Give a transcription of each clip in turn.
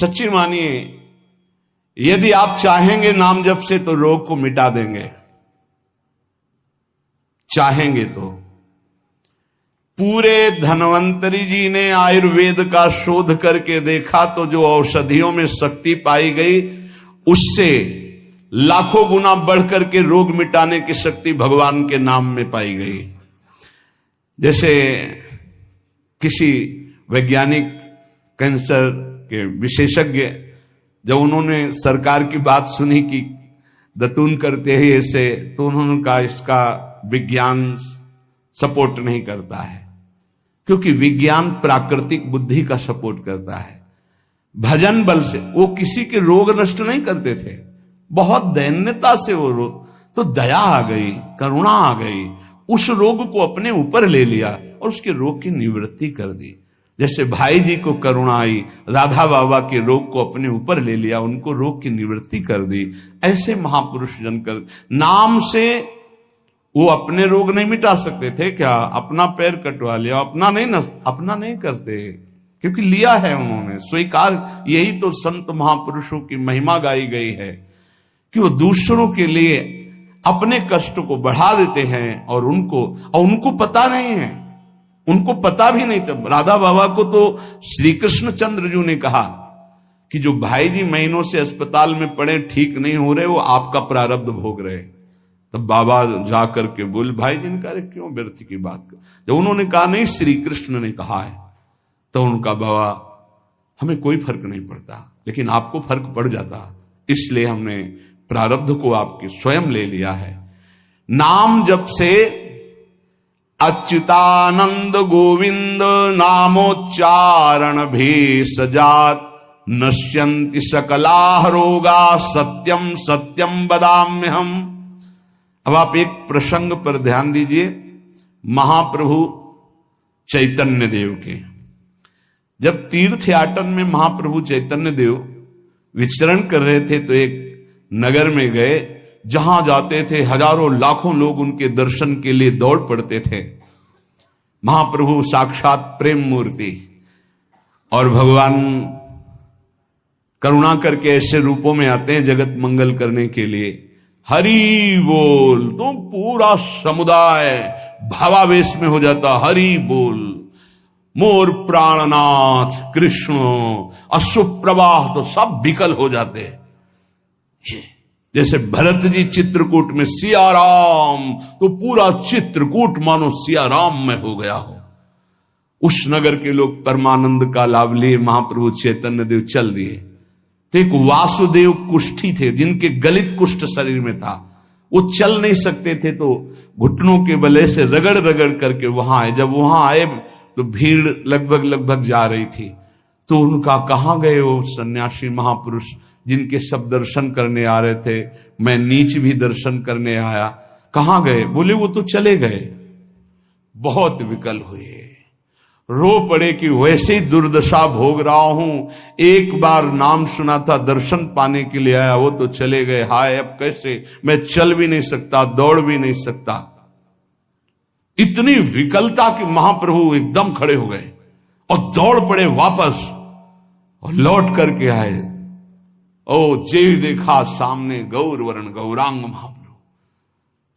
सच्ची मानिए, यदि आप चाहेंगे नाम जप से तो रोग को मिटा देंगे, चाहेंगे तो। पूरे धन्वंतरी जी ने आयुर्वेद का शोध करके देखा तो जो औषधियों में शक्ति पाई गई उससे लाखों गुना बढ़ करके रोग मिटाने की शक्ति भगवान के नाम में पाई गई। जैसे किसी वैज्ञानिक कैंसर के विशेषज्ञ जब उन्होंने सरकार की बात सुनी कि दतून करते हैं ऐसे, तो उन्होंने कहा इसका विज्ञान सपोर्ट नहीं करता है, क्योंकि विज्ञान प्राकृतिक बुद्धि का सपोर्ट करता है। भजन बल से वो किसी के रोग नष्ट नहीं करते थे, बहुत दैन्यता से वो रोग, तो दया आ गई, करुणा आ गई, उस रोग को अपने ऊपर ले लिया और उसके रोग की निवृत्ति कर दी। जैसे भाई जी को करुणा आई, राधा बाबा के रोग को अपने ऊपर ले लिया, उनको रोग की निवृत्ति कर दी। ऐसे महापुरुष जन कर नाम से वो अपने रोग नहीं मिटा सकते थे क्या? अपना पैर कटवा लिया, अपना नहीं करते, क्योंकि लिया है उन्होंने, स्वीकार। यही तो संत महापुरुषों की महिमा गाई गई है कि वो दूसरों के लिए अपने कष्ट को बढ़ा देते हैं और उनको पता नहीं है, उनको पता भी नहीं चल। राधा बाबा को तो श्री कृष्ण चंद्र जी ने कहा कि जो भाई जी महीनों से अस्पताल में पड़े, ठीक नहीं हो रहे, वो आपका प्रारब्ध भोग रहे। तब बाबा जाकर के बोले, भाई जी ने कहा क्यों व्यर्थ की बात कर। जब उन्होंने कहा नहीं श्री कृष्ण ने कहा है, तो उनका बाबा हमें कोई फर्क नहीं पड़ता, लेकिन आपको फर्क पड़ जाता, इसलिए हमने प्रारब्ध को आपके स्वयं ले लिया है। नाम जप से अच्युतानंद गोविंद नामोच्चारण भी सजात नश्यन्ति सकला रोगा सत्यम सत्यम बदाम्यहम। अब आप एक प्रसंग पर ध्यान दीजिए, महाप्रभु चैतन्य देव के जब तीर्थ याटन में महाप्रभु चैतन्य देव विचरण कर रहे थे तो एक नगर में गए, जहां जाते थे हजारों लाखों लोग उनके दर्शन के लिए दौड़ पड़ते थे। महाप्रभु साक्षात प्रेम मूर्ति, और भगवान करुणा करके ऐसे रूपों में आते हैं जगत मंगल करने के लिए। हरि बोल, तो पूरा समुदाय भावावेश में हो जाता, हरि बोल। मोर प्राणनाथ कृष्ण, अश्रुप्रवाह तो सब विकल हो जाते। जैसे भरत जी चित्रकूट में सिया राम, तो पूरा चित्रकूट मानो सिया राम में हो गया हो। उस नगर के लोग परमानंद का लाभ लिए, महाप्रभु चैतन्य देव चल दिए। तो एक वासुदेव कुष्ठी थे, जिनके गलित कुष्ठ शरीर में था, वो चल नहीं सकते थे, तो घुटनों के बले से रगड़ रगड़ करके वहां आए। जब वहां आए तो भीड़ लगभग जा रही थी, तो उनका कहां गए वो सन्यासी महापुरुष जिनके सब दर्शन करने आ रहे थे, मैं नीच भी दर्शन करने आया, कहां गए? बोले वो तो चले गए। बहुत विकल हुए, रो पड़े कि वैसे ही दुर्दशा भोग रहा हूं, एक बार नाम सुना था, दर्शन पाने के लिए आया, वो तो चले गए। हाय अब कैसे, मैं चल भी नहीं सकता, दौड़ भी नहीं सकता। इतनी विकलता कि महाप्रभु एकदम खड़े हो गए और दौड़ पड़े वापस और लौट करके आए। ओ जे देखा सामने गौर वर्ण गौरांग महाप्रभु,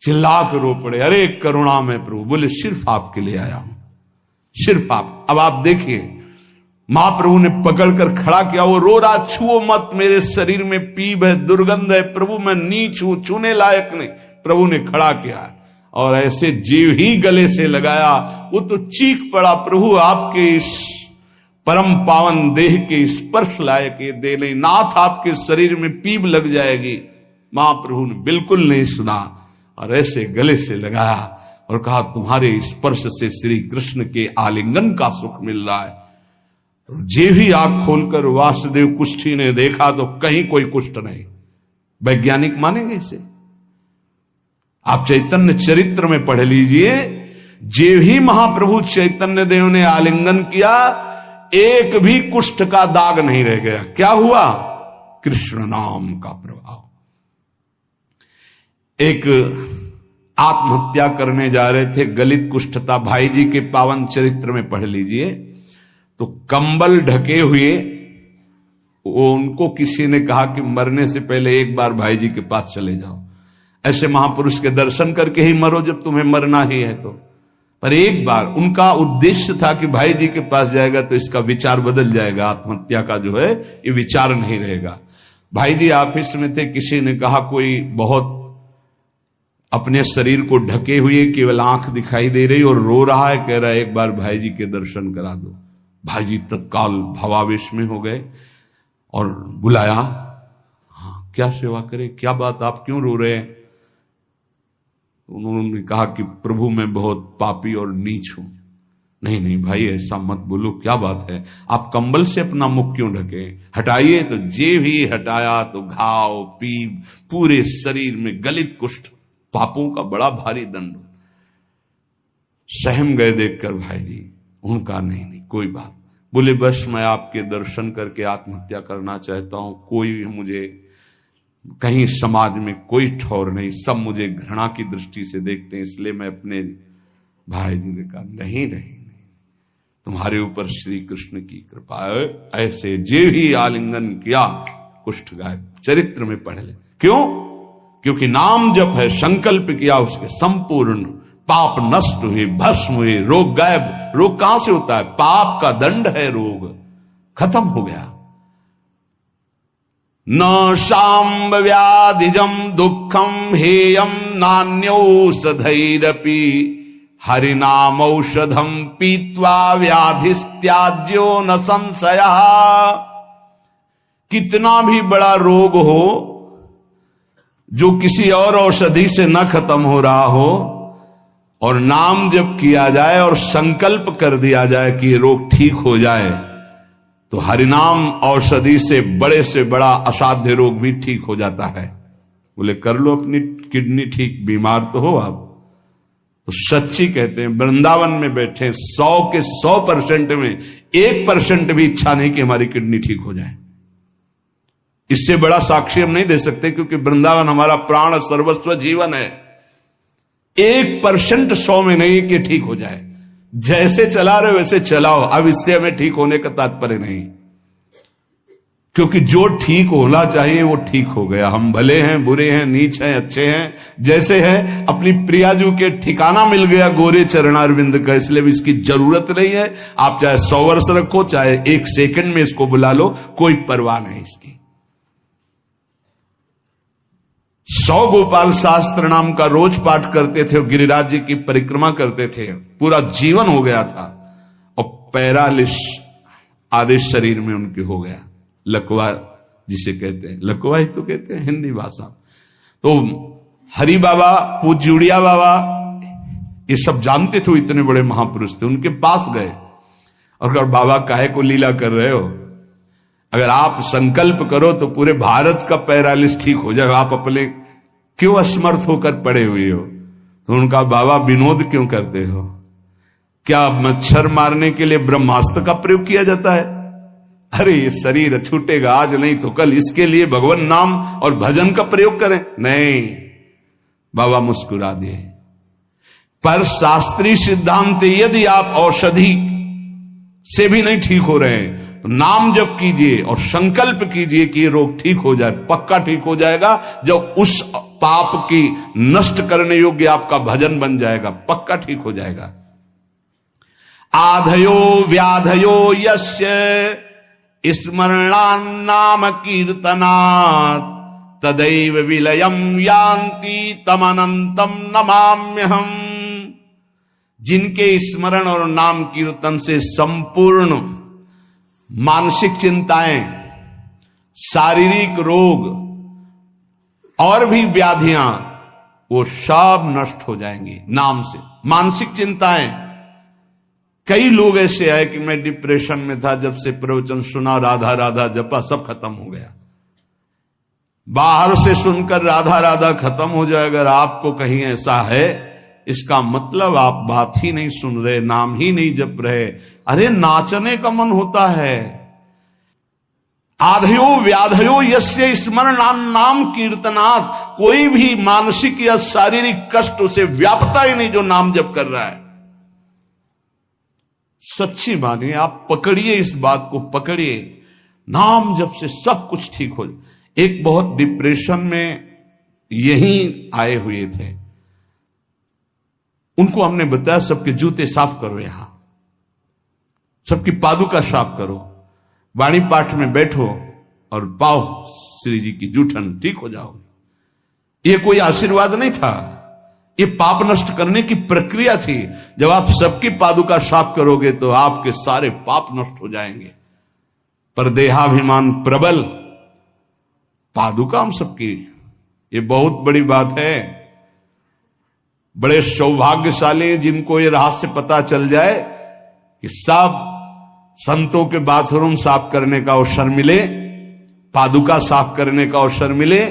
चिल्ला कर रो पड़े, अरे करुणा में प्रभु। बोले सिर्फ आपके लिए आया हूं, सिर्फ आप। अब आप देखिए, महाप्रभु ने पकड़कर खड़ा किया, वो रो रहा, छुओ मत, मेरे शरीर में पीप है, दुर्गंध है, प्रभु मैं नीच हूं, छूने लायक नहीं। प्रभु ने खड़ा किया और ऐसे जीव ही गले से लगाया, वो तो चीख पड़ा, प्रभु आपके इस परम पावन देह के स्पर्श लायक ये दे नहीं, नाथ आपके शरीर में पीप लग जाएगी। महाप्रभु ने बिल्कुल नहीं सुना और ऐसे गले से लगाया और कहा, तुम्हारे स्पर्श से श्री कृष्ण के आलिंगन का सुख मिल रहा है। जे भी आंख खोलकर वासुदेव कुष्ठी ने देखा तो कहीं कोई कुष्ठ नहीं। वैज्ञानिक मानेंगे इसे? आप चैतन्य चरित्र में पढ़ लीजिए, जे भी महाप्रभु चैतन्य देव ने आलिंगन किया, एक भी कुष्ठ का दाग नहीं रह गया। क्या हुआ? कृष्ण नाम का प्रभाव। एक आत्महत्या करने जा रहे थे, गलित कुष्ठ था, भाई जी के पावन चरित्र में पढ़ लीजिए। तो कंबल ढके हुए उनको किसी ने कहा कि मरने से पहले एक बार भाई जी के पास चले जाओ, ऐसे महापुरुष के दर्शन करके ही मरो जब तुम्हें मरना ही है तो। पर एक बार उनका उद्देश्य था कि भाई जी के पास जाएगा तो इसका विचार बदल जाएगा, आत्महत्या का जो है ये विचार नहीं रहेगा। भाई जी ऑफिस में थे, किसी ने कहा कोई बहुत अपने शरीर को ढके हुए केवल आंख दिखाई दे रही और रो रहा है, कह रहा है एक बार भाई जी के दर्शन करा दो। भाई जी तत्काल भावावेश में हो गए और बुलाया, हाँ क्या सेवा करे, क्या बात, आप क्यों रो रहे हैं? उन्होंने कहा कि प्रभु मैं बहुत पापी और नीच हूं। नहीं नहीं भाई ऐसा मत बोलो, क्या बात है, आप कंबल से अपना मुख क्यों ढके? हटाइए। तो जे भी हटाया तो घाव पीप पूरे शरीर में, गलित कुष्ठ, पापों का बड़ा भारी दंड। सहम गए देखकर भाई जी। उनका नहीं नहीं कोई बात। बोले बस मैं आपके दर्शन करके आत्महत्या करना चाहता हूं, कोई मुझे कहीं समाज में कोई ठौर नहीं, सब मुझे घृणा की दृष्टि से देखते हैं, इसलिए मैं अपने। भाई जी ने कहा नहीं नहीं नहीं, तुम्हारे ऊपर श्री कृष्ण की कृपा है। ऐसे जे ही आलिंगन किया कुष्ठ गायब। चरित्र में पढ़ ले। क्यों? क्योंकि नाम जप है, संकल्प किया उसके, संपूर्ण पाप नष्ट हुए, भस्म हुए, रोग गायब। रोग कहां से होता है? पाप का दंड है रोग, खत्म हो गया। न शाम्ब व्याधिजम दुखम हेयम नान्यौषधैरपि हरिनाम औषधम पीत्वा व्याधिस्त्याज्यो न संशयः। कितना भी बड़ा रोग हो जो किसी और औषधि से न खत्म हो रहा हो और नाम जब किया जाए और संकल्प कर दिया जाए कि ये रोग ठीक हो जाए, तो हरिनाम औषधि से बड़ा असाध्य रोग भी ठीक हो जाता है। बोले कर लो अपनी किडनी ठीक, बीमार तो हो आप। तो सच्ची कहते हैं, वृंदावन में बैठे 100 के 100% में 1% भी इच्छा नहीं कि हमारी किडनी ठीक हो जाए। इससे बड़ा साक्षी हम नहीं दे सकते, क्योंकि वृंदावन हमारा प्राण सर्वस्व जीवन है। 1% 100 में नहीं कि ठीक हो जाए। जैसे चला रहे वैसे चलाओ, अब इससे हमें ठीक होने का तात्पर्य नहीं, क्योंकि जो ठीक होना चाहिए वो ठीक हो गया। हम भले हैं, बुरे हैं, नीच हैं, अच्छे हैं, जैसे हैं। अपनी प्रियाजू के ठिकाना मिल गया गोरे चरणारविंद का, इसलिए इसकी जरूरत नहीं है। आप चाहे 100 वर्ष रखो, चाहे 1 सेकंड में इसको बुला लो, कोई परवाह नहीं इसकी। 100 गोपाल शास्त्र नाम का रोज पाठ करते थे, गिरिराज जी की परिक्रमा करते थे, पूरा जीवन हो गया था। और पैरालिस आधे शरीर में उनके हो गया, लकवा जिसे कहते हैं, लकवा ही तो कहते हैं हिंदी भाषा। तो हरि बाबा, पूज्य उड़िया बाबा, ये सब जानते थे, इतने बड़े महापुरुष थे। उनके पास गए और कहा बाबा काहे को लीला कर रहे हो? अगर आप संकल्प करो तो पूरे भारत का पैरालिस ठीक हो जाए, आप अपने क्यों असमर्थ होकर पड़े हुए हो? तो उनका बाबा विनोद क्यों करते हो? क्या मच्छर मारने के लिए ब्रह्मास्त्र का प्रयोग किया जाता है? अरे ये शरीर छूटेगा आज नहीं तो कल, इसके लिए भगवान नाम और भजन का प्रयोग करें। नहीं, बाबा मुस्कुरा दिए। पर शास्त्रीय सिद्धांत, यदि आप औषधि से भी नहीं ठीक हो रहे हैं तो नाम जप कीजिए और संकल्प कीजिए कि ये रोग ठीक हो जाए। पक्का ठीक हो जाएगा। जब उस पाप की नष्ट करने योग्य आपका भजन बन जाएगा, पक्का ठीक हो जाएगा। आधयो व्याधयो यस्य स्मरणान्नाम कीर्तनात् तदैव विलयम यान्ति तमनंतम नमाम्यहम्। जिनके स्मरण और नाम कीर्तन से संपूर्ण मानसिक चिंताएं, शारीरिक रोग और भी व्याधियां, वो सब नष्ट हो जाएंगी नाम से। मानसिक चिंताएं, कई लोग ऐसे आए कि मैं डिप्रेशन में था, जब से प्रवचन सुना, राधा राधा जपा, सब खत्म हो गया। बाहर से सुनकर राधा राधा खत्म हो जाए, अगर आपको कहीं ऐसा है, इसका मतलब आप बात ही नहीं सुन रहे, नाम ही नहीं जप रहे। अरे नाचने का मन होता है। आधयो व्याधयो यस्य स्मरणान्नाम कीर्तनात्। कोई भी मानसिक या शारीरिक कष्ट उसे व्यापता ही नहीं जो नाम जप कर रहा है। सच्ची मानिए, आप पकड़िए, इस बात को पकड़िए। नाम जप से सब कुछ ठीक हो जाए। एक बहुत डिप्रेशन में यही आए हुए थे, उनको हमने बताया सबके जूते साफ करो, यहां सबकी पादुका साफ करो, वाणी पाठ में बैठो और पाओ श्री जी की जूठन, ठीक हो जाओगे। ये कोई आशीर्वाद नहीं था, ये पाप नष्ट करने की प्रक्रिया थी। जब आप सबकी पादुका साफ करोगे तो आपके सारे पाप नष्ट हो जाएंगे। पर देहाभिमान प्रबल, पादुका हम सबकी, ये बहुत बड़ी बात है। बड़े सौभाग्यशाली जिनको ये रहस्य पता चल जाए कि सब संतों के बाथरूम साफ करने का अवसर मिले, पादुका साफ करने का अवसर मिले,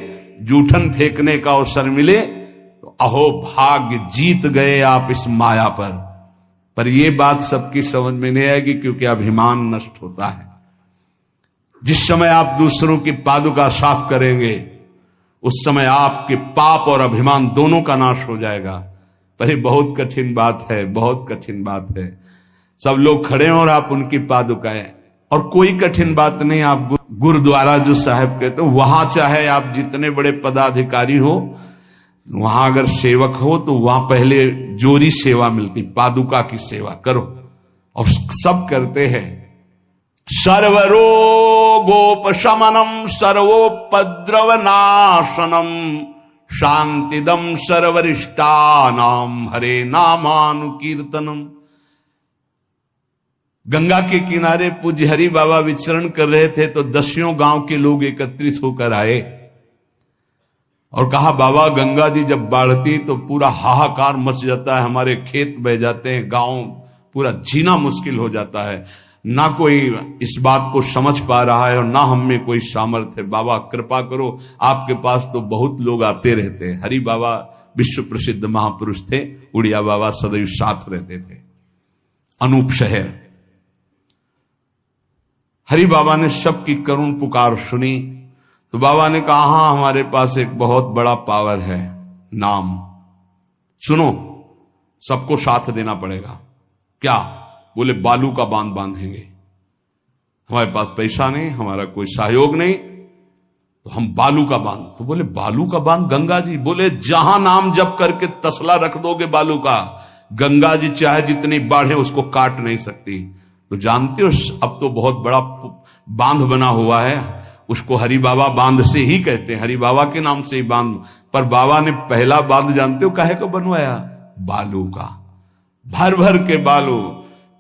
जूठन फेंकने का अवसर मिले, तो अहो भाग्य, जीत गए आप इस माया पर यह बात सबकी समझ में नहीं आएगी, क्योंकि अभिमान नष्ट होता है। जिस समय आप दूसरों की पादुका साफ करेंगे उस समय आपके पाप और अभिमान दोनों का नाश हो जाएगा। पर ये बहुत कठिन बात है, बहुत कठिन बात है। सब लोग खड़े हैं और आप उनकी पादुकाएं, और कोई कठिन बात नहीं। आप गुरुद्वारा जो साहब कहते हो, वहां चाहे आप जितने बड़े पदाधिकारी हो, वहां अगर सेवक हो तो वहां पहले जोरी सेवा मिलती, पादुका की सेवा करो, और सब करते हैं। सर्वरोगोपशमनम सर्वोपद्रवनाशनम शांतिदम सर्वरिष्टानाम हरे नामानुकीर्तनम। गंगा के किनारे पूज्य हरि बाबा विचरण कर रहे थे तो 10 गांव के लोग एकत्रित होकर आए और कहा, बाबा गंगा जी जब बढ़ती तो पूरा हाहाकार मच जाता है, हमारे खेत बह जाते हैं, गांव पूरा जीना मुश्किल हो जाता है। ना कोई इस बात को समझ पा रहा है और ना हम में कोई सामर्थ्य है। बाबा कृपा करो, आपके पास तो बहुत लोग आते रहते हैं। हरि बाबा विश्व प्रसिद्ध महापुरुष थे, उड़िया बाबा सदैव साथ रहते थे। अनूप शहर, हरि बाबा ने सबकी करुण पुकार सुनी तो बाबा ने कहा, हाँ हमारे पास एक बहुत बड़ा पावर है, नाम। सुनो, सबको साथ देना पड़ेगा। क्या? बोले बालू का बांध बांधेंगे। हमारे पास पैसा नहीं, हमारा कोई सहयोग नहीं, तो हम बालू का बांध। तो बोले बालू का बांध गंगा जी? बोले जहां नाम जप करके तसला रख दोगे बालू का, गंगा जी चाहे जितनी बाढ़े उसको काट नहीं सकती। तो जानते हो अब तो बहुत बड़ा बांध बना हुआ है, उसको हरि बाबा बांध से ही कहते हैं, हरि बाबा के नाम से ही बांध। पर बाबा ने पहला बांध जानते हो काहे को बनवाया? बालू का। भर भर के बालू,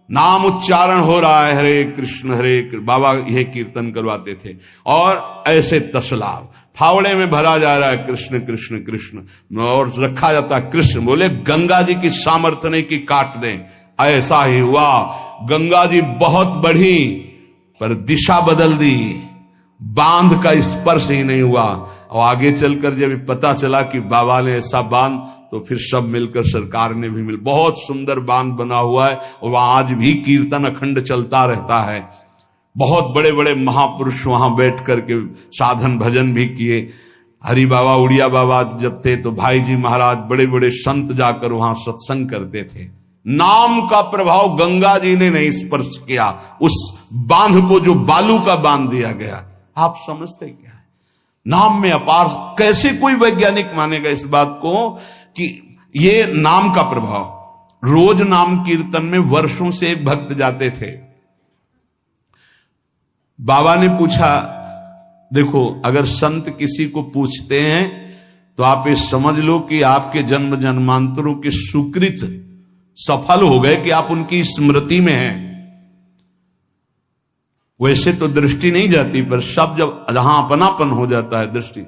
नाम उच्चारण हो रहा है, हरे कृष्ण हरे कृष्ण, बाबा यह कीर्तन करवाते थे। और ऐसे तसला फावड़े में भरा जा रहा है, कृष्ण कृष्ण कृष्ण, और रखा जाता है कृष्ण। बोले गंगा जी की सामर्थ्य नहीं कि काट दें। ऐसा ही हुआ, गंगा जी बहुत बढ़ी पर दिशा बदल दी, बांध का स्पर्श ही नहीं हुआ। और आगे चलकर जब पता चला कि बाबा ने ऐसा बांध, तो फिर सब मिलकर सरकार ने भी बहुत सुंदर बांध बना हुआ है और वहां आज भी कीर्तन अखंड चलता रहता है। बहुत बड़े बड़े महापुरुष वहां बैठ करके साधन भजन भी किए। हरि बाबा उड़िया बाबा जब थे तो भाई जी महाराज, बड़े बड़े संत जाकर वहां सत्संग करते थे। नाम का प्रभाव गंगा जी ने नहीं स्पर्श किया, उस बांध को जो बालू का बांध दिया गया। आप समझते क्या है? नाम में अपार। कैसे कोई वैज्ञानिक मानेगा इस बात को कि ये नाम का प्रभाव। रोज नाम कीर्तन में वर्षों से एक भक्त जाते थे। बाबा ने पूछा, देखो अगर संत किसी को पूछते हैं तो आप ये समझ लो कि आपके जन्म जन्मांतरों के सुकृत सफल हो गए कि आप उनकी स्मृति में हैं। वैसे तो दृष्टि नहीं जाती, पर सब जब जहां अपनापन हो जाता है दृष्टि,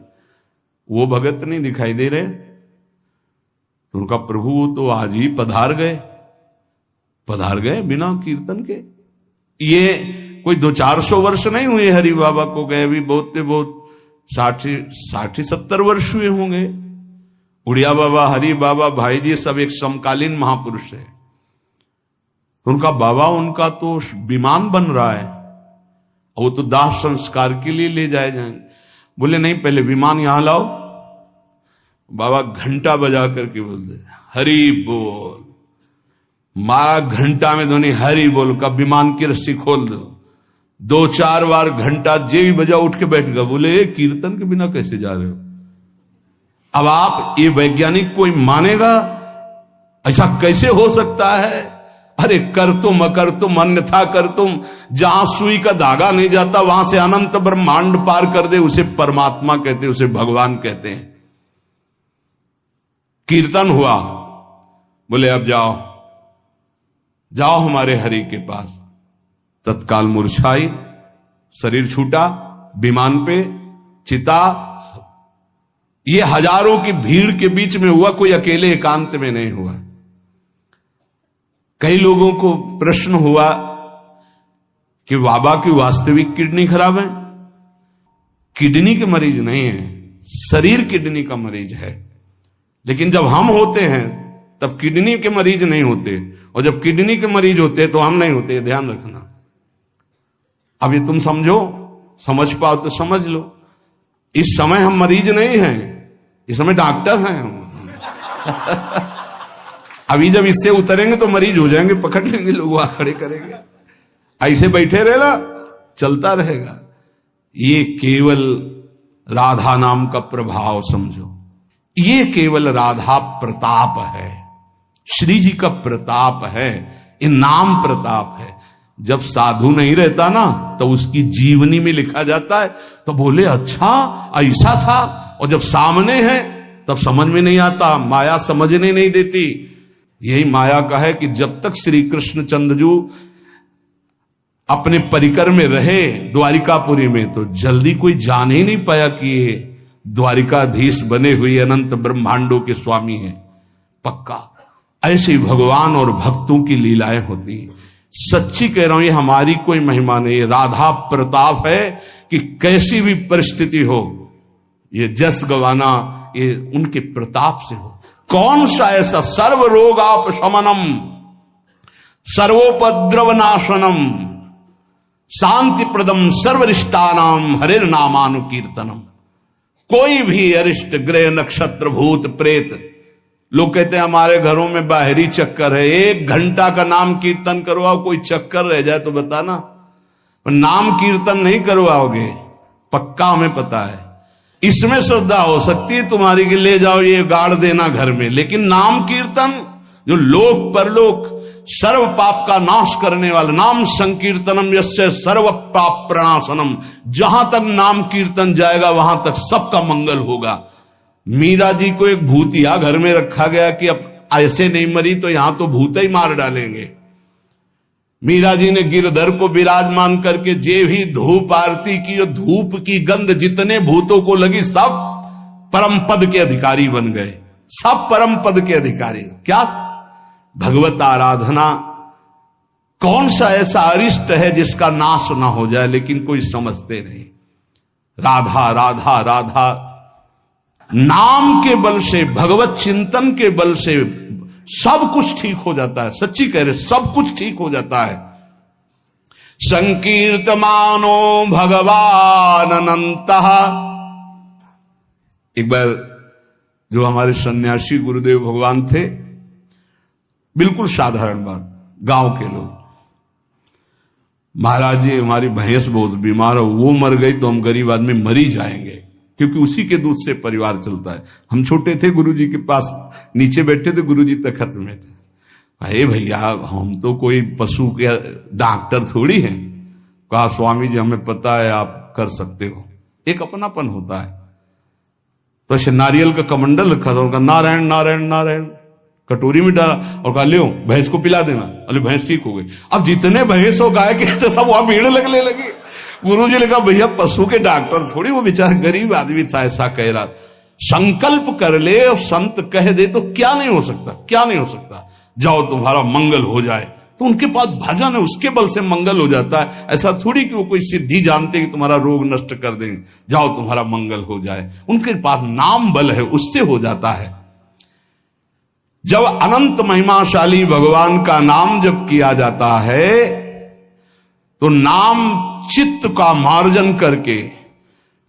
वो भगत नहीं दिखाई दे रहे तो उनका प्रभु तो आज ही पधार गए बिना कीर्तन के। ये कोई 200-400 वर्ष नहीं हुए हरि बाबा को गए, भी बहुत 60-70 वर्ष हुए होंगे। उड़िया बाबा, हरि बाबा, भाई जी सब एक समकालीन महापुरुष है। उनका बाबा, उनका तो विमान बन रहा है, वो तो दाह संस्कार के लिए ले जाए जाएंगे। बोले नहीं, पहले विमान यहां लाओ। बाबा घंटा बजा करके बोलते, हरि बोल। मारा घंटा में ध्वनि हरि बोल का, विमान की रस्सी खोल दो। 2-4 बार घंटा जे भी बजा उठ के बैठ गया। बोले कीर्तन के बिना कैसे जा रहे हो? अब आप ये वैज्ञानिक कोई मानेगा? ऐसा कैसे हो सकता है? अरे कर तुम अन्यथा कर तुम। जहां सुई का धागा नहीं जाता वहां से अनंत ब्रह्मांड पार कर दे, उसे परमात्मा कहते, उसे भगवान कहते हैं। कीर्तन हुआ, बोले अब जाओ जाओ हमारे हरि के पास। तत्काल मूर्छाई, शरीर छूटा, विमान पे चिता। ये हजारों की भीड़ के बीच में हुआ, कोई अकेले एकांत में नहीं हुआ। कई लोगों को प्रश्न हुआ कि बाबा की वास्तविक किडनी खराब है। किडनी के मरीज नहीं है, शरीर किडनी का मरीज है। लेकिन जब हम होते हैं तब किडनी के मरीज नहीं होते, और जब किडनी के मरीज होते तो हम नहीं होते। ध्यान रखना। अब ये तुम समझो, समझ पाओ तो समझ लो। इस समय हम मरीज नहीं हैं, इस समय डॉक्टर हैं हम। अभी जब इससे उतरेंगे तो मरीज हो जाएंगे, पकड़ लेंगे लोग, वहां खड़े करेंगे। ऐसे बैठे रहना, चलता रहेगा। ये केवल राधा नाम का प्रभाव समझो। ये केवल राधा प्रताप है, श्री जी का प्रताप है, ये नाम प्रताप है। जब साधु नहीं रहता ना तो उसकी जीवनी में लिखा जाता है तो बोले अच्छा ऐसा था, और जब सामने है तब समझ में नहीं आता, माया समझने नहीं देती। यही माया का है कि जब तक श्री कृष्ण चंद्रजू अपने परिकर में रहे द्वारिकापुरी में, तो जल्दी कोई जान ही नहीं पाया कि ये द्वारिकाधीश बने हुए अनंत ब्रह्मांडों के स्वामी हैं। पक्का ऐसे ही भगवान और भक्तों की लीलाएं होती हैं। सच्ची कह रहा हूं, ये हमारी कोई महिमा नहीं है, राधा प्रताप है कि कैसी भी परिस्थिति हो, ये जस गवाना ये उनके प्रताप से हो। कौन सा ऐसा सर्व रोगापशमनम सर्वोपद्रव नाशनम शांति प्रदम सर्वरिष्टानाम हरिर नामानुकीर्तनम। कोई भी अरिष्ट ग्रह नक्षत्र भूत प्रेत, लोग कहते हैं हमारे घरों में बाहरी चक्कर है, 1 घंटा का नाम कीर्तन करवाओ, कोई चक्कर रह जाए तो बताना। नाम कीर्तन नहीं करवाओगे, पक्का हमें पता है। इसमें श्रद्धा हो सकती है तुम्हारी कि ले जाओ ये गाड़ देना घर में, लेकिन नाम कीर्तन जो लोक परलोक सर्व पाप का नाश करने वाला, नाम संकीर्तनम यस्य सर्व पाप प्रणाशनम, जहां तक नाम कीर्तन जाएगा वहां तक सबका मंगल होगा। मीरा जी को एक भूतिया घर में रखा गया कि अब ऐसे नहीं मरी तो यहां तो भूत ही मार डालेंगे। मीरा जी ने गिरधर को विराजमान करके जे भी धूप आरती की, और धूप की गंध जितने भूतों को लगी सब परम पद के अधिकारी बन गए, सब परम पद के अधिकारी। क्या भगवत आराधना, कौन सा ऐसा अरिष्ट है जिसका नाश ना हो जाए, लेकिन कोई समझते नहीं। राधा राधा राधा नाम के बल से, भगवत चिंतन के बल से सब कुछ ठीक हो जाता है। सच्ची कह रहे, सब कुछ ठीक हो जाता है। संकीर्तमानो भगवान अनंतः। एक बार जो हमारे सन्यासी गुरुदेव भगवान थे, बिल्कुल साधारण बात, गांव के लोग, महाराज जी हमारी भैंस बहुत बीमार हो, वो मर गई तो हम गरीब आदमी मरी जाएंगे, क्योंकि उसी के दूध से परिवार चलता है। हम छोटे थे, गुरुजी के पास नीचे बैठे थे, गुरुजी तखत में थे। अरे भैया हम तो कोई पशु के डॉक्टर थोड़ी हैं। कहा स्वामी जी हमें पता है आप कर सकते हो। एक अपनापन होता है। तो ऐसे नारियल का कमंडल रखा था, उनका नारायण नारायण नारायण कटोरी में डाला और कहा ले भैंस को पिला देना। अरे भैंस ठीक हो गई। अब जितने भैंस हो गाय के तो सब वहां भीड़ लगने लगी। गुरु जी ने कहा भैया पशु के डॉक्टर थोड़ी, वो बेचारा गरीब आदमी था, ऐसा कह रहा। संकल्प कर ले और संत कह दे तो क्या नहीं हो सकता, क्या नहीं हो सकता। जाओ तुम्हारा मंगल हो जाए, तो उनके पास भजन है, उसके बल से मंगल हो जाता है। ऐसा थोड़ी कि वो कोई सिद्धि जानते कि तुम्हारा रोग नष्ट कर देंगे। जाओ तुम्हारा मंगल हो जाए, उनके पास नाम बल है, उससे हो जाता है। जब अनंत महिमाशाली भगवान का नाम जब किया जाता है तो नाम चित्त का मार्जन करके,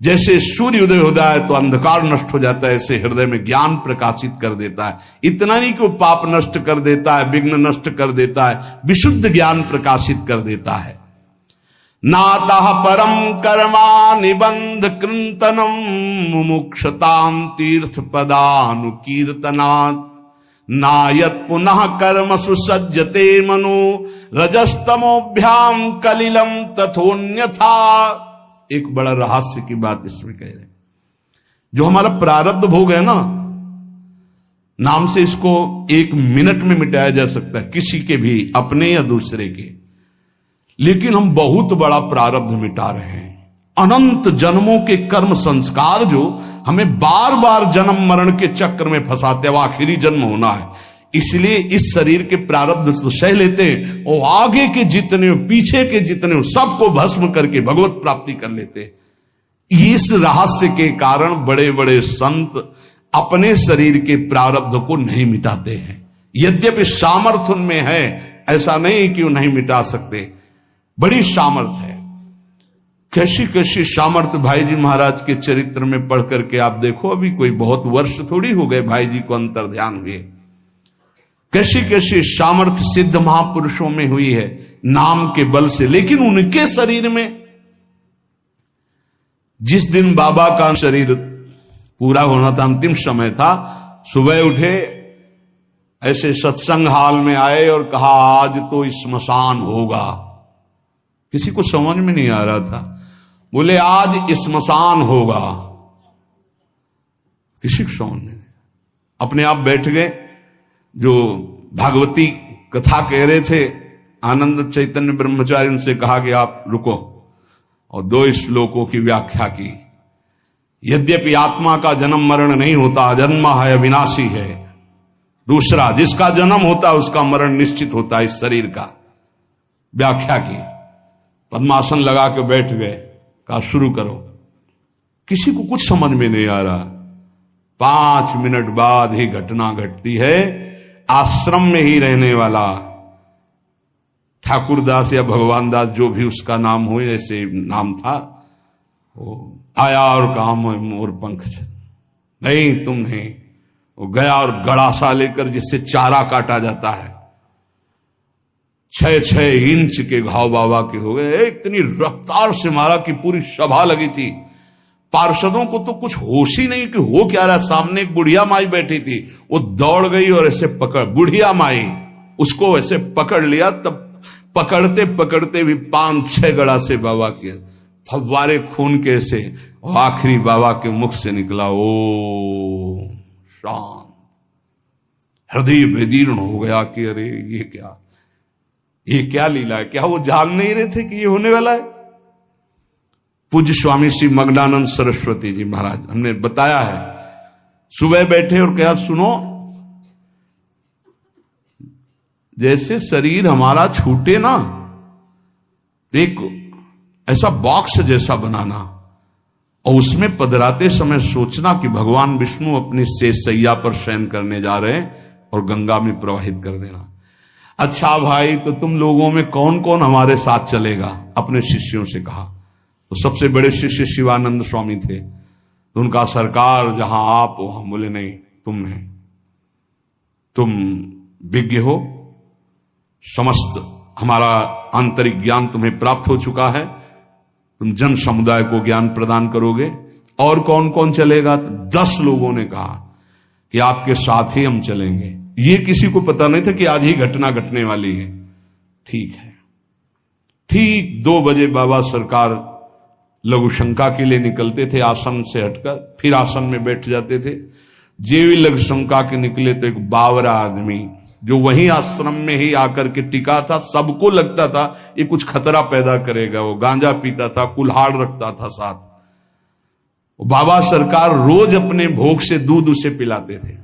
जैसे सूर्य उदय होता है तो अंधकार नष्ट हो जाता है, ऐसे हृदय में ज्ञान प्रकाशित कर देता है। इतना नहीं कि वो पाप नष्ट कर देता है, विघ्न नष्ट कर देता है, विशुद्ध ज्ञान प्रकाशित कर देता है। नातः परम कर्मा निबंध कृंतनम मुमुक्षताम तीर्थ पदानुकीर्तनात् नायत पुनः कर्म सुसज्जते मनो रजस्तमोभ्याम कलिलम तथोन्यथा। एक बड़ा रहस्य की बात इसमें कह रहे हैं। जो हमारा प्रारब्ध भोग है ना, नाम से इसको 1 मिनट में मिटाया जा सकता है, किसी के भी, अपने या दूसरे के। लेकिन हम बहुत बड़ा प्रारब्ध मिटा रहे हैं। अनंत जन्मों के कर्म संस्कार जो हमें बार बार जन्म मरण के चक्र में फंसाते, वो आखिरी जन्म होना है, इसलिए इस शरीर के प्रारब्ध तो सह लेते हैं और आगे के जितने पीछे के जितने सबको भस्म करके भगवत प्राप्ति कर लेते हैं। इस रहस्य के कारण बड़े बड़े संत अपने शरीर के प्रारब्ध को नहीं मिटाते हैं। यद्यपि सामर्थ्य उनमें है, ऐसा नहीं कि वो नहीं मिटा सकते, बड़ी सामर्थ्य है। कैसी कैसी सामर्थ्य भाई जी महाराज के चरित्र में पढ़ करके आप देखो, अभी कोई बहुत वर्ष थोड़ी हो गए भाई जी को अंतर ध्यान हुए। कैसी कैसी सामर्थ्य सिद्ध महापुरुषों में हुई है नाम के बल से। लेकिन उनके शरीर में, जिस दिन बाबा का शरीर पूरा होना था, अंतिम समय था, सुबह उठे, ऐसे सत्संग हाल में आए और कहा आज तो स्मशान होगा। किसी को समझ में नहीं आ रहा था, बोले आज स्मशान होगा, किसी को समझ में नहीं। अपने आप बैठ गए। जो भागवती कथा कह रहे थे आनंद चैतन्य ब्रह्मचारी, उनसे कहा कि आप रुको, और 2 श्लोकों की व्याख्या की। यद्यपि आत्मा का जन्म मरण नहीं होता, अजन्मा है, अविनाशी है। दूसरा, जिसका जन्म होता है उसका मरण निश्चित होता है, इस शरीर का। व्याख्या की, पद्मासन लगा के बैठ गए, कहा शुरू करो। किसी को कुछ समझ में नहीं आ रहा। 5 मिनट बाद ही घटना घटती है। आश्रम में ही रहने वाला ठाकुरदास या भगवान दास, जो भी उसका नाम हो, ऐसे नाम था, वो आया और कहा मोर पंख नहीं, तुम नहीं। वो गया और गड़ासा लेकर, जिससे चारा काटा जाता है, 6-6 इंच के घाव बाबा के हो गए। इतनी रफ्तार से मारा कि पूरी सभा लगी थी। पार्षदों को तो कुछ होश ही नहीं कि हो क्या रहा। सामने एक बुढ़िया माई बैठी थी, वो दौड़ गई और ऐसे पकड़, बुढ़िया माई उसको ऐसे पकड़ लिया। तब पकड़ते पकड़ते भी 5-6 गड़ा से बाबा के फव्वारे खून के से, और आखिरी बाबा के मुख से निकला ओ शांत। हृदय विदीर्ण हो गया कि अरे ये क्या लीला है। क्या वो जान नहीं रहे थे कि ये होने वाला है। पूज्य स्वामी श्री मग्नानंद सरस्वती जी महाराज, हमने बताया है, सुबह बैठे और कहा सुनो, जैसे शरीर हमारा छूटे ना, एक ऐसा बॉक्स जैसा बनाना, और उसमें पधराते समय सोचना कि भगवान विष्णु अपनी शेषशैया पर शयन करने जा रहे हैं और गंगा में प्रवाहित कर देना। अच्छा भाई, तो तुम लोगों में कौन कौन हमारे साथ चलेगा? अपने शिष्यों से कहा। तो सबसे बड़े शिष्य शिवानंद स्वामी थे। तो उनका सरकार जहां आप हो, हम बोले नहीं, तुम नहीं, तुम विज्ञ हो, समस्त हमारा आंतरिक ज्ञान तुम्हें प्राप्त हो चुका है, तुम जन समुदाय को ज्ञान प्रदान करोगे। और कौन कौन चलेगा? तो 10 लोगों ने कहा कि आपके साथ ही हम चलेंगे। ये किसी को पता नहीं था कि आज ही घटना घटने वाली है। ठीक है। ठीक 2 बजे बाबा सरकार लघु शंका के लिए निकलते थे, आसन से हटकर, फिर आसन में बैठ जाते थे। जेवी लघु शंका के निकले तो एक बावरा आदमी जो वहीं आश्रम में ही आकर के टिका था, सबको लगता था ये कुछ खतरा पैदा करेगा। वो गांजा पीता था, कुल्हाड़ रखता था साथ। बाबा सरकार रोज अपने भोग से दूध उसे पिलाते थे।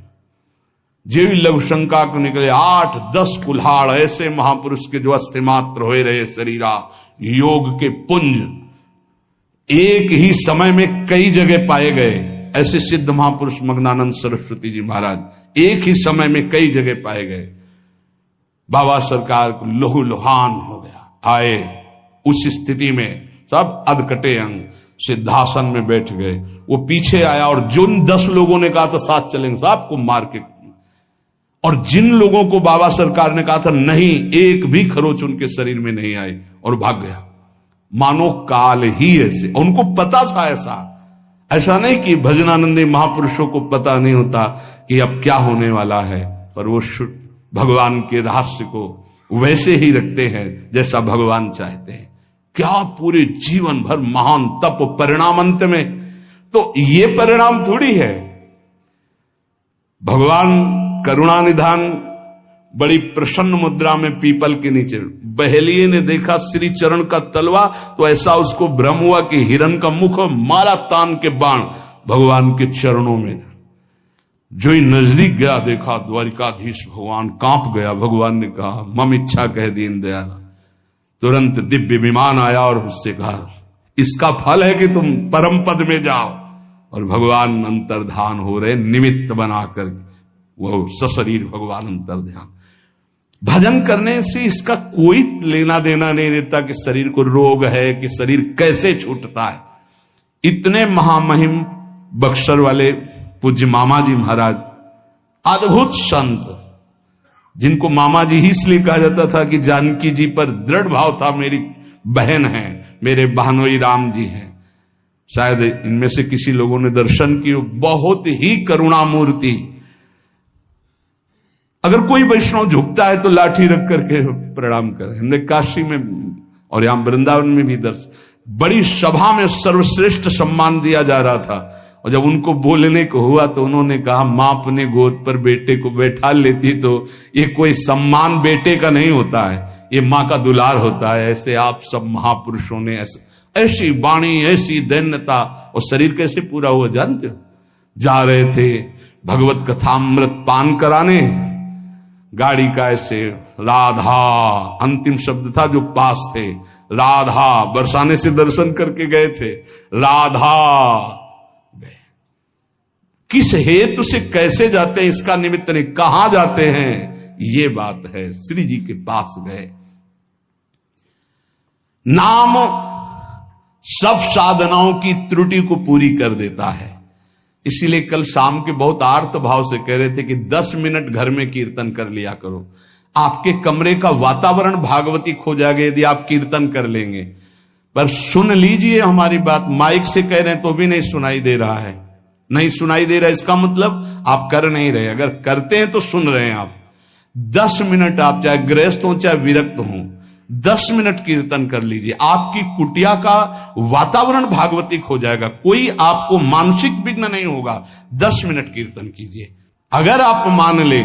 जेवी लघु शंका को निकले 8-10 कुल्हाड़, ऐसे महापुरुष के जो अस्थिमात्र होए रहे शरीरा, योग के पुंज एक ही समय में कई जगह पाए गए। ऐसे सिद्ध महापुरुष मग्नानंद सरस्वती जी महाराज एक ही समय में कई जगह पाए गए। बाबा सरकार को लोहू लोहान हो गया। आए उस स्थिति में सब अधकटे अंग सिद्धासन में बैठ गए। वो पीछे आया और जिन 10 लोगों ने कहा था साथ चलेंगे, सबको मार के, और जिन लोगों को बाबा सरकार ने कहा था नहीं, एक भी खरोच उनके शरीर में नहीं आई और भाग गया। मानो काल ही ऐसे। उनको पता था ऐसा नहीं कि भजनानंदी महापुरुषों को पता नहीं होता कि अब क्या होने वाला है, पर वो भगवान के रहस्य को वैसे ही रखते हैं जैसा भगवान चाहते हैं। क्या पूरे जीवन भर महान तप, परिणाम अंत में तो ये परिणाम थोड़ी है। भगवान करुणा निधान बड़ी प्रसन्न मुद्रा में पीपल के नीचे, बहेलिए ने देखा श्री चरण का तलवा तो ऐसा उसको भ्रम हुआ कि हिरण का मुख माला तान के बाण भगवान के चरणों में। जो ही नजदीक गया देखा द्वारिकाधीश भगवान कांप गया। भगवान ने कहा मम इच्छा कह दीन दयाल। तुरंत दिव्य विमान आया और उससे कहा इसका फल है कि तुम परम पद में जाओ। और भगवान अंतर्धान हो रहे, निमित्त बनाकर वो सशरीर भगवान अंतर्ध्यान। भजन करने से इसका कोई लेना देना नहीं रहता कि शरीर को रोग है, कि शरीर कैसे छूटता है। इतने महामहिम बक्सर वाले पूज्य मामा जी महाराज, अद्भुत संत, जिनको मामा जी ही इसलिए कहा जाता था कि जानकी जी पर दृढ़ भाव था, मेरी बहन है, मेरे बहनोई राम जी हैं। शायद इनमें से किसी लोगों ने दर्शन किए, बहुत ही करुणा मूर्ति। अगर कोई वैष्णव झुकता है तो लाठी रख करके प्रणाम करें। हमने काशी में और यहां वृंदावन में भी बड़ी सभा में सर्वश्रेष्ठ सम्मान दिया जा रहा था, और जब उनको बोलने को हुआ तो उन्होंने कहा मां अपने गोद पर बेटे को बैठा लेती तो ये कोई सम्मान बेटे का नहीं होता है, ये मां का दुलार होता है। ऐसे आप सब महापुरुषों ने ऐसी वाणी, ऐसी दैन्यता, और शरीर कैसे पूरा हुआ जानते हो। जा रहे थे भगवत कथामृत पान कराने, गाड़ी का ऐसे राधा अंतिम शब्द था जो पास थे, राधा बरसाने से दर्शन करके गए थे, राधा गए। किस हेतु से कैसे जाते हैं इसका निमित्त नहीं, कहां जाते हैं ये बात है। श्री जी के पास गए। नाम सब साधनाओं की त्रुटि को पूरी कर देता है। इसीलिए कल शाम के बहुत आर्त भाव से कह रहे थे कि 10 मिनट घर में कीर्तन कर लिया करो। आपके कमरे का वातावरण भागवती खो जाएगा यदि आप कीर्तन कर लेंगे। पर सुन लीजिए हमारी बात, माइक से कह रहे हैं तो भी नहीं सुनाई दे रहा है, नहीं सुनाई दे रहा है, इसका मतलब आप कर नहीं रहे। अगर करते हैं तो सुन रहे हैं आप। 10 मिनट आप चाहे गृहस्थ हो चाहे विरक्त हो, 10 मिनट कीर्तन कर लीजिए। आपकी कुटिया का वातावरण भागवतिक हो जाएगा, कोई आपको मानसिक विघ्न नहीं होगा। 10 मिनट कीर्तन कीजिए। अगर आप मान ले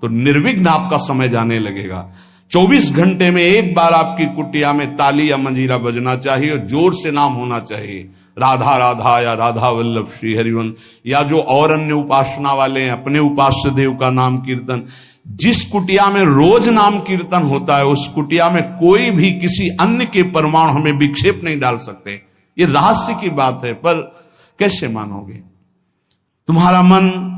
तो निर्विघ्न आपका समय जाने लगेगा। 24 घंटे में एक बार आपकी कुटिया में ताली या मंजीरा बजना चाहिए और जोर से नाम होना चाहिए, राधा राधा या राधा वल्लभ श्री हरिवंश, या जो और अन्य उपासना वाले हैं अपने उपास्य देव का नाम कीर्तन। जिस कुटिया में रोज नाम कीर्तन होता है उस कुटिया में कोई भी किसी अन्य के परमाणु हमें विक्षेप नहीं डाल सकते। ये रहस्य की बात है, पर कैसे मानोगे? तुम्हारा मन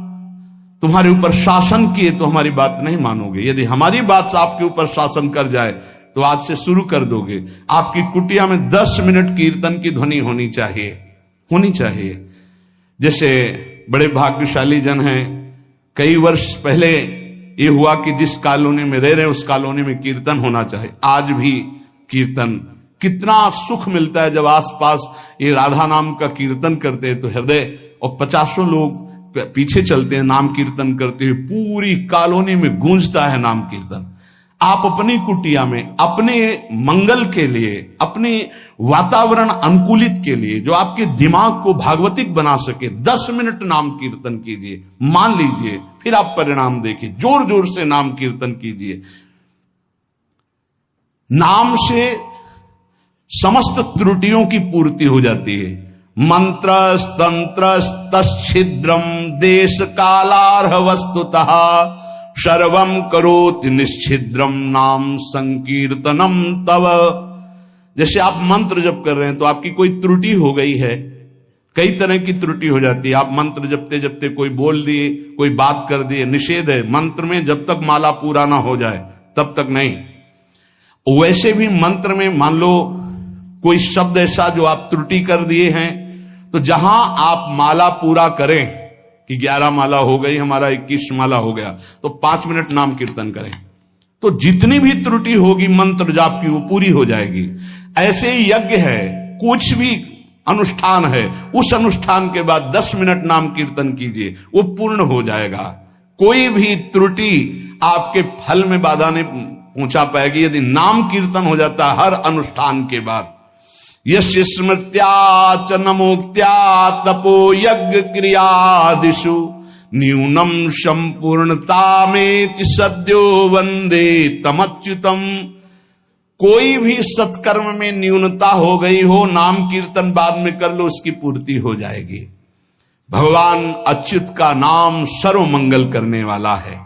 तुम्हारे ऊपर शासन किए तो हमारी बात नहीं मानोगे। यदि हमारी बात आपके ऊपर शासन कर जाए तो आज से शुरू कर दोगे। आपकी कुटिया में 10 मिनट कीर्तन की ध्वनि होनी चाहिए। जैसे बड़े भाग्यशाली जन हैं, कई वर्ष पहले ये हुआ कि जिस कॉलोनी में रह रहे हैं उस कॉलोनी में कीर्तन होना चाहिए। आज भी कीर्तन, कितना सुख मिलता है जब आसपास ये राधा नाम का कीर्तन करते हैं तो हृदय, और 50 लोग पीछे चलते हैं नाम कीर्तन करते हुए, पूरी कॉलोनी में गूंजता है नाम कीर्तन। आप अपनी कुटिया में अपने मंगल के लिए, अपने वातावरण अनुकूलित के लिए, जो आपके दिमाग को भागवतिक बना सके, 10 मिनट नाम कीर्तन कीजिए। मान लीजिए, फिर आप परिणाम देखिए। जोर जोर से नाम कीर्तन कीजिए। नाम से समस्त त्रुटियों की पूर्ति हो जाती है। मंत्र तंत्र तच्छिद्रम देश कालार्ह वस्तुतः सर्वम करोति निश्चिद्रम नाम संकीर्तनम तव। जैसे आप मंत्र जप कर रहे हैं तो आपकी कोई त्रुटि हो गई है, कई तरह की त्रुटि हो जाती है। आप मंत्र जपते जपते कोई बोल दिए, कोई बात कर दिए, निषेध है मंत्र में, जब तक माला पूरा ना हो जाए तब तक नहीं। वैसे भी मंत्र में मान लो कोई शब्द ऐसा जो आप त्रुटि कर दिए हैं, तो जहां आप माला पूरा करें कि 11 माला हो गई, हमारा 21 माला हो गया, तो 5 मिनट नाम कीर्तन करें, तो जितनी भी त्रुटि होगी मंत्र जाप की वो पूरी हो जाएगी। ऐसे ही यज्ञ है, कुछ भी अनुष्ठान है, उस अनुष्ठान के बाद 10 मिनट नाम कीर्तन कीजिए, वो पूर्ण हो जाएगा। कोई भी त्रुटि आपके फल में बाधा नहीं पहुंचा पाएगी यदि नाम कीर्तन हो जाता है हर अनुष्ठान के बाद। यश स्मृत्या च नमोक्त्या तपो यज्ञ क्रियादिषु न्यूनम संपूर्णता में सद्यो वंदे तमच्युतम। कोई भी सत्कर्म में न्यूनता हो गई हो, नाम कीर्तन बाद में कर लो, उसकी पूर्ति हो जाएगी। भगवान अच्युत का नाम सर्व मंगल करने वाला है।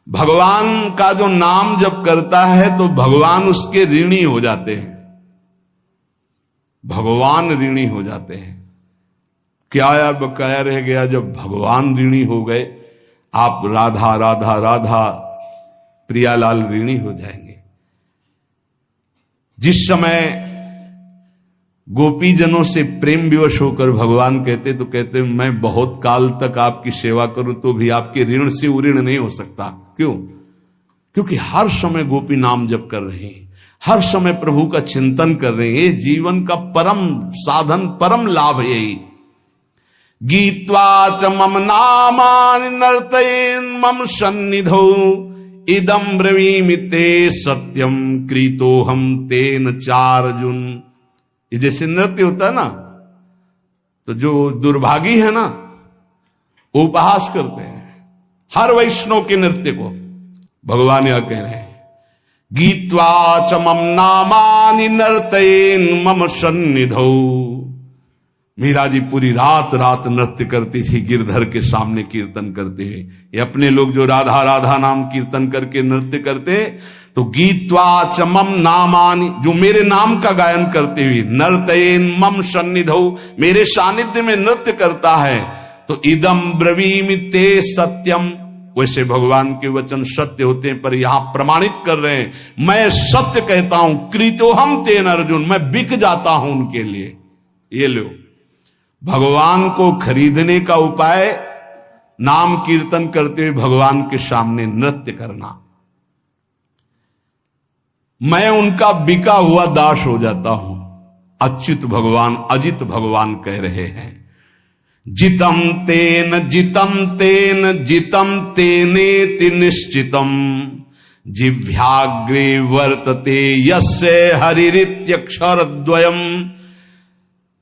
भगवान का जो नाम जब करता है तो भगवान उसके ऋणी हो जाते हैं, भगवान ऋणी हो जाते हैं। क्या या बकाया रह गया जब भगवान ऋणी हो गए? आप राधा राधा राधा प्रियालाल ऋणी हो जाएंगे। जिस समय गोपीजनों से प्रेम विवश होकर भगवान कहते मैं बहुत काल तक आपकी सेवा करूं तो भी आपके ऋण से उऋण नहीं हो सकता। क्यों? क्योंकि हर समय गोपी नाम जप कर रहे हैं, हर समय प्रभु का चिंतन कर रहे हैं। ये जीवन का परम साधन, परम लाभ है यही। गीत्वा च मम नामानि नर्तयेन मम सन्निधौ इदं ब्रवीमि ते सत्यम कृतोहम तेन चार्जुन। ये जैसे नृत्य होता है ना, तो जो दुर्भागी है ना वो उपहास करते हैं हर वैष्णव के नृत्य को। भगवान यह कह रहे हैं गीत्वा च मम नामानि नर्तयेन मम सन्निधौ। मीरा जी पूरी रात रात नृत्य करती थी गिरधर के सामने कीर्तन करते हुए। ये अपने लोग जो राधा राधा नाम कीर्तन करके नृत्य करते, तो गीत्वा च मम नामानि, जो मेरे नाम का गायन करते हुए, नर्तयेन मम सन्निधौ, मेरे सानिध्य में नृत्य करता है, तो इदम ब्रवीमि ते सत्यम। वैसे भगवान के वचन सत्य होते हैं, पर यहां प्रमाणित कर रहे हैं मैं सत्य कहता हूं, कृतोहम तेन अर्जुन, मैं बिक जाता हूं उनके लिए। ये लो, भगवान को खरीदने का उपाय नाम कीर्तन करते हुए भगवान के सामने नृत्य करना। मैं उनका बिका हुआ दास हो जाता हूं। अच्युत भगवान, अजित भगवान कह रहे हैं जितम तेन जितम तेन जितम तेनेति निश्चितम जिह्वाग्रे वर्तते यस्य हरिरित्यक्षर द्वयम।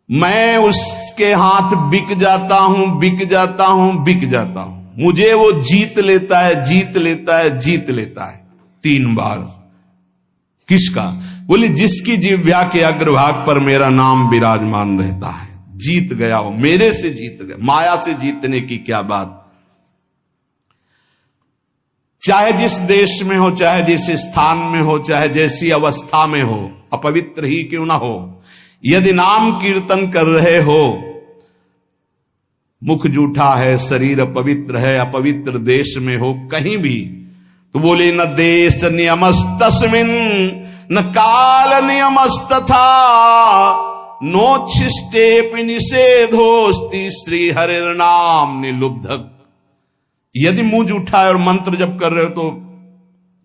मैं उसके हाथ बिक जाता हूं, बिक जाता हूं, बिक जाता हूं। मुझे वो जीत लेता है, जीत लेता है, जीत लेता है 3 बार। किसका? बोले जिसकी जिह्वा के अग्रभाग पर मेरा नाम विराजमान रहता है। जीत गया हो, मेरे से जीत गया। माया से जीतने की क्या बात। चाहे जिस देश में हो, चाहे जिस स्थान में हो, चाहे जैसी अवस्था में हो, अपवित्र ही क्यों ना हो, यदि नाम कीर्तन कर रहे हो, मुख जूठा है, शरीर अपवित्र है, अपवित्र देश में हो, कहीं भी, तो बोले न देश नियमस्तस्मिन् न काल नियमस्तथा नोच्छिष्टेपि निषेधोस्ति श्री हरिर्नाम निलुब्धक। यदि मुंह जूठा है और मंत्र जप कर रहे हो तो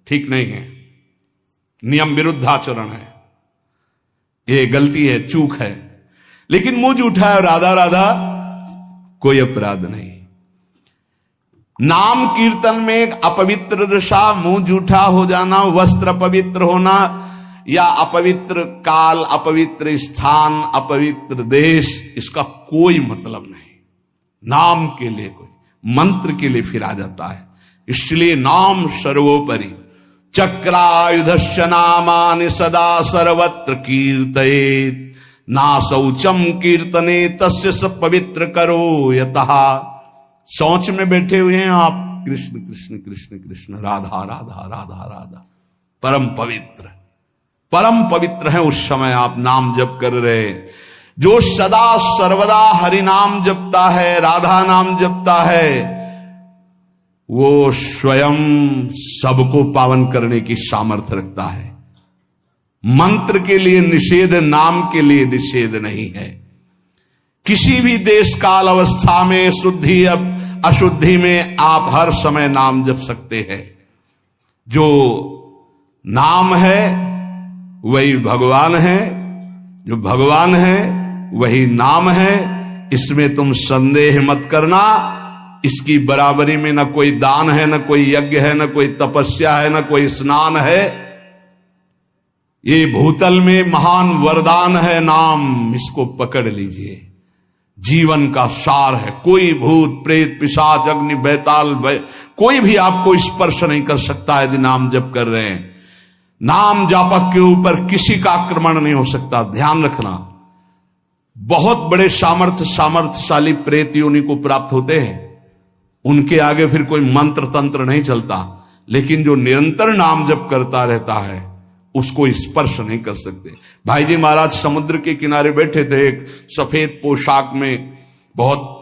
ठीक नहीं है, नियम विरुद्धाचरण है, ये गलती है, चूक है। लेकिन मुंह जूठा है और राधा राधा, कोई अपराध नहीं। नाम कीर्तन में अपवित्र दशा, मुंह जूठा हो जाना, वस्त्र अपवित्र होना, या अपवित्र काल, अपवित्र स्थान, अपवित्र देश, इसका कोई मतलब नहीं। नाम के लिए, कोई मंत्र के लिए फिर आ जाता है। इसलिए नाम सर्वोपरि। चक्रायुधस्य नामानि सदा सर्वत्र कीर्तयेत् ना शौचम कीर्तने तस्य स पवित्र करो यतः। शौच में बैठे हुए हैं आप, कृष्ण कृष्ण कृष्ण कृष्ण, राधा राधा राधा राधा, परम पवित्र, परम पवित्र है। उस समय आप नाम जप कर रहे, जो सदा सर्वदा हरि नाम जपता है, राधा नाम जपता है, वो स्वयं सबको पावन करने की सामर्थ्य रखता है। मंत्र के लिए निषेध, नाम के लिए निषेध नहीं है। किसी भी देश काल अवस्था में, शुद्धि अशुद्धि में आप हर समय नाम जप सकते हैं। जो नाम है वही भगवान है, जो भगवान है वही नाम है, इसमें तुम संदेह मत करना। इसकी बराबरी में न कोई दान है, न कोई यज्ञ है, न कोई तपस्या है, न कोई स्नान है। ये भूतल में महान वरदान है नाम, इसको पकड़ लीजिए। जीवन का सार है। कोई भूत प्रेत पिशाच अग्नि बैताल कोई भी आपको स्पर्श नहीं कर सकता यदि नाम जप कर रहे हैं। नाम जापक के ऊपर किसी का आक्रमण नहीं हो सकता, ध्यान रखना। बहुत बड़े सामर्थ्यशाली प्रेत योनि को प्राप्त होते हैं, उनके आगे फिर कोई मंत्र तंत्र नहीं चलता, लेकिन जो निरंतर नाम जप करता रहता है उसको स्पर्श नहीं कर सकते। भाई जी महाराज समुद्र के किनारे बैठे थे, एक सफेद पोशाक में बहुत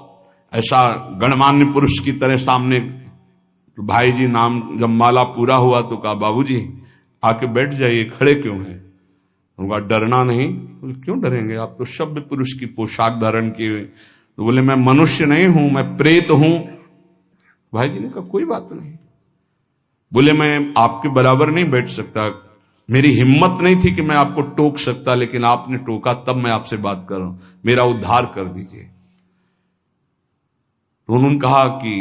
ऐसा गणमान्य पुरुष की तरह सामने। तो भाई जी नाम जब माला पूरा हुआ तो कहा, बाबूजी आके बैठ जाइए, खड़े क्यों हैं? उनका डरना नहीं। बोले क्यों डरेंगे, आप तो सभ्य पुरुष की पोशाक धारण किए। तो बोले मैं मनुष्य नहीं हूं, मैं प्रेत हूं। भाई जी ने कहा कोई बात नहीं। बोले मैं आपके बराबर नहीं बैठ सकता, मेरी हिम्मत नहीं थी कि मैं आपको टोक सकता, लेकिन आपने टोका तब मैं आपसे बात कर रहा हूं, मेरा उद्धार कर दीजिए। तो उन्होंने कहा कि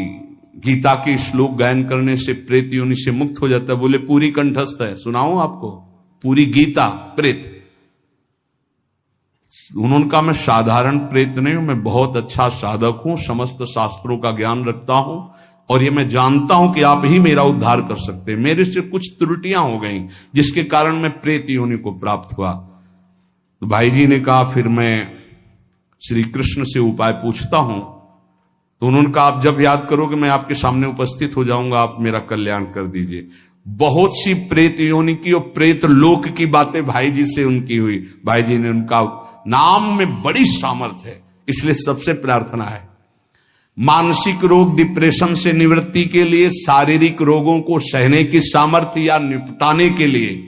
गीता के श्लोक गायन करने से प्रेत योनि से मुक्त हो जाता है। बोले पूरी कंठस्थ है, सुनाऊं आपको पूरी गीता प्रेत? उन्होंने कहा मैं साधारण प्रेत नहीं हूं, मैं बहुत अच्छा साधक हूं, समस्त शास्त्रों का ज्ञान रखता हूं, और ये मैं जानता हूं कि आप ही मेरा उद्धार कर सकते हैं। मेरे से कुछ त्रुटियां हो गई जिसके कारण मैं प्रेत योनि को प्राप्त हुआ। तो भाई जी ने कहा फिर मैं श्री कृष्ण से उपाय पूछता हूं। तो उन्होंने कहा आप जब याद करोगे मैं आपके सामने उपस्थित हो जाऊंगा, आप मेरा कल्याण कर दीजिए। बहुत सी प्रेत योनि की और प्रेत लोक की बातें भाई जी से उनकी हुई। भाई जी ने उनका नाम में बड़ी सामर्थ्य है, इसलिए सबसे प्रार्थना है मानसिक रोग डिप्रेशन से निवृत्ति के लिए, शारीरिक रोगों को सहने की सामर्थ्य या निपटाने के लिए,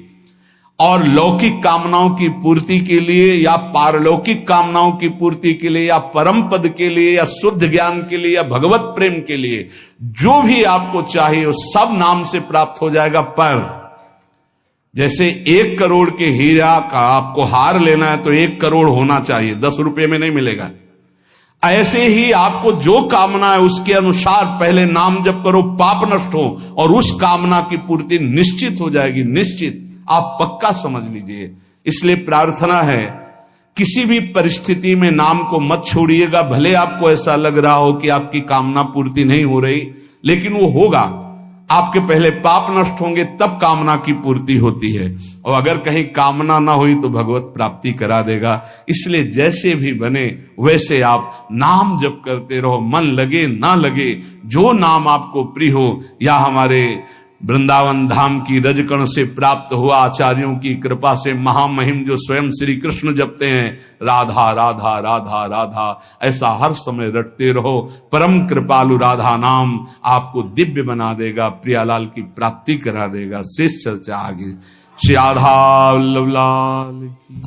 और लौकिक कामनाओं की पूर्ति के लिए या पारलौकिक कामनाओं की पूर्ति के लिए या परम पद के लिए या शुद्ध ज्ञान के लिए या भगवत प्रेम के लिए, जो भी आपको चाहिए वो सब नाम से प्राप्त हो जाएगा। पर जैसे 1 करोड़ के हीरा का आपको हार लेना है तो 1 करोड़ होना चाहिए, 10 रुपए में नहीं मिलेगा। ऐसे ही आपको जो कामना है उसके अनुसार पहले नाम जप करो, पाप नष्ट हो, और उस कामना की पूर्ति निश्चित हो जाएगी, निश्चित, आप पक्का समझ लीजिए। इसलिए प्रार्थना है किसी भी परिस्थिति में नाम को मत छोड़िएगा। भले आपको ऐसा लग रहा हो कि आपकी कामना पूर्ति नहीं हो रही, लेकिन वो होगा। आपके पहले पाप नष्ट होंगे तब कामना की पूर्ति होती है, और अगर कहीं कामना ना हुई तो भगवत प्राप्ति करा देगा। इसलिए जैसे भी बने वैसे आप नाम जप करते रहो, मन लगे ना लगे, जो नाम आपको प्रिय हो। या हमारे वृंदावन धाम की रजकण से प्राप्त हुआ आचार्यों की कृपा से महामहिम जो स्वयं श्री कृष्ण जपते हैं, राधा राधा राधा राधा, ऐसा हर समय रटते रहो। परम कृपालु राधा नाम आपको दिव्य बना देगा, प्रियालाल की प्राप्ति करा देगा। शेष चर्चा आगे। श्री राधा वल्लभ लाल की।